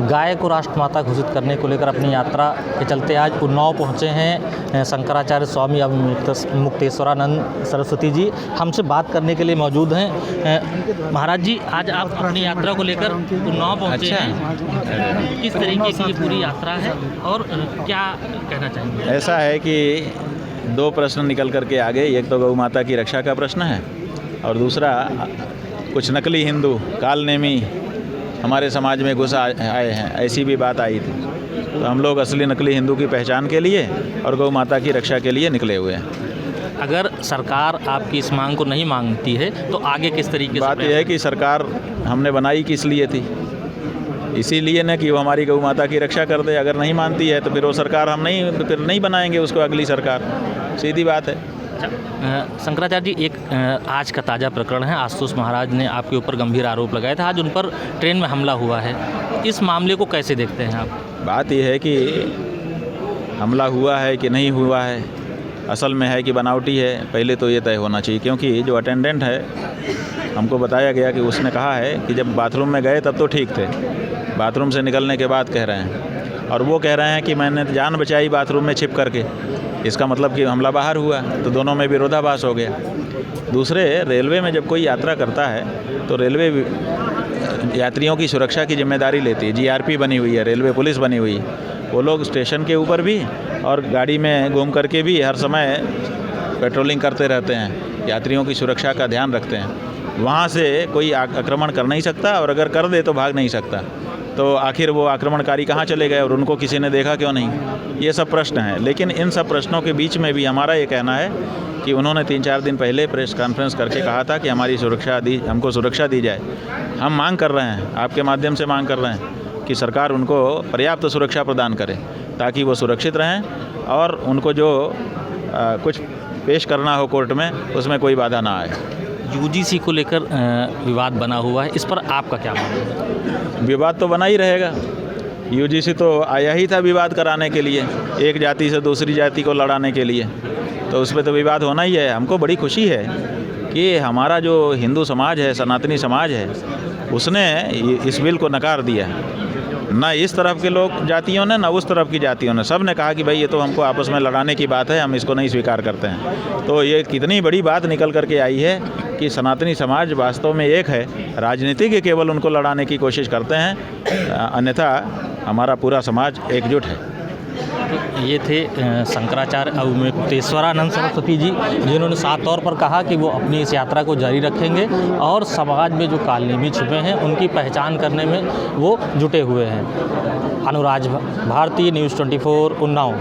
गाय को राष्ट्रमाता घोषित करने को लेकर अपनी यात्रा के चलते आज उन्नाव पहुँचे हैं शंकराचार्य स्वामी मुक्तेश्वरानंद सरस्वती जी हमसे बात करने के लिए मौजूद हैं। महाराज जी, आज आप अपनी यात्रा को लेकर उन्नाव पहुँचे हैं, किस तरीके की ये पूरी यात्रा है और क्या कहना चाहेंगे? ऐसा है कि दो प्रश्न निकल करके आ गए। एक तो गौ माता की रक्षा का प्रश्न है और दूसरा कुछ नकली हिंदू कालनेमी हमारे समाज में घुस आए हैं, ऐसी भी बात आई थी। तो हम लोग असली नकली हिंदू की पहचान के लिए और गौ माता की रक्षा के लिए निकले हुए हैं। अगर सरकार आपकी इस मांग को नहीं मांगती है तो आगे किस तरीके से? बात यह है कि सरकार हमने बनाई किस लिए थी, इसीलिए न कि वो हमारी गौ माता की रक्षा कर दे। अगर नहीं मानती है तो फिर वो सरकार हम नहीं बनाएंगे उसको, अगली सरकार, सीधी बात है। शंकराचार्य जी, एक आज का ताज़ा प्रकरण है, आशुतोष महाराज ने आपके ऊपर गंभीर आरोप लगाए थे, आज उन पर ट्रेन में हमला हुआ है, इस मामले को कैसे देखते हैं आप? बात यह है कि हमला हुआ है कि नहीं हुआ है, असल में है कि बनावटी है, पहले तो ये तय होना चाहिए। क्योंकि जो अटेंडेंट है, हमको बताया गया कि उसने कहा है कि जब बाथरूम में गए तब तो ठीक थे, बाथरूम से निकलने के बाद कह रहे हैं, और वो कह रहे हैं कि मैंने जान बचाई बाथरूम में छिप करके। इसका मतलब कि हमला बाहर हुआ, तो दोनों में विरोधाभास हो गया। दूसरे, रेलवे में जब कोई यात्रा करता है तो रेलवे यात्रियों की सुरक्षा की जिम्मेदारी लेती है। जीआरपी बनी हुई है, रेलवे पुलिस बनी हुई है, वो लोग स्टेशन के ऊपर भी और गाड़ी में घूम करके भी हर समय पेट्रोलिंग करते रहते हैं, यात्रियों की सुरक्षा का ध्यान रखते हैं। वहाँ से कोई आक्रमण कर नहीं सकता, और अगर कर दे तो भाग नहीं सकता। तो आखिर वो आक्रमणकारी कहाँ चले गए और उनको किसी ने देखा क्यों नहीं, ये सब प्रश्न हैं। लेकिन इन सब प्रश्नों के बीच में भी हमारा ये कहना है कि उन्होंने 3-4 दिन पहले प्रेस कॉन्फ्रेंस करके कहा था कि हमारी हमको सुरक्षा दी जाए। हम मांग कर रहे हैं, आपके माध्यम से मांग कर रहे हैं कि सरकार उनको पर्याप्त सुरक्षा प्रदान करे ताकि वो सुरक्षित रहें और उनको जो कुछ पेश करना हो कोर्ट में उसमें कोई बाधा ना आए। यूजीसी को लेकर विवाद बना हुआ है, इस पर आपका क्या मानना है? विवाद तो बना ही रहेगा। यूजीसी तो आया ही था विवाद कराने के लिए, एक जाति से दूसरी जाति को लड़ाने के लिए, तो उस पर तो विवाद होना ही है। हमको बड़ी खुशी है कि हमारा जो हिंदू समाज है, सनातनी समाज है, उसने इस बिल को नकार दिया। ना इस तरफ के लोग जातियों ने, ना उस तरफ की जातियों ने, सब ने कहा कि भाई ये तो हमको आपस में लड़ाने की बात है, हम इसको नहीं स्वीकार करते हैं। तो ये कितनी बड़ी बात निकल करके आई है कि सनातनी समाज वास्तव में एक है, राजनीतिक केवल उनको लड़ाने की कोशिश करते हैं, अन्यथा हमारा पूरा समाज एकजुट है। ये थे शंकराचार्य मुक्तेश्वरानंद सरस्वती जी, जिन्होंने साफ तौर पर कहा कि वो अपनी इस यात्रा को जारी रखेंगे और समाज में जो कालनेमी छुपे हैं उनकी पहचान करने में वो जुटे हुए हैं। अनुराज भारती, न्यूज़ 24, उन्नाव।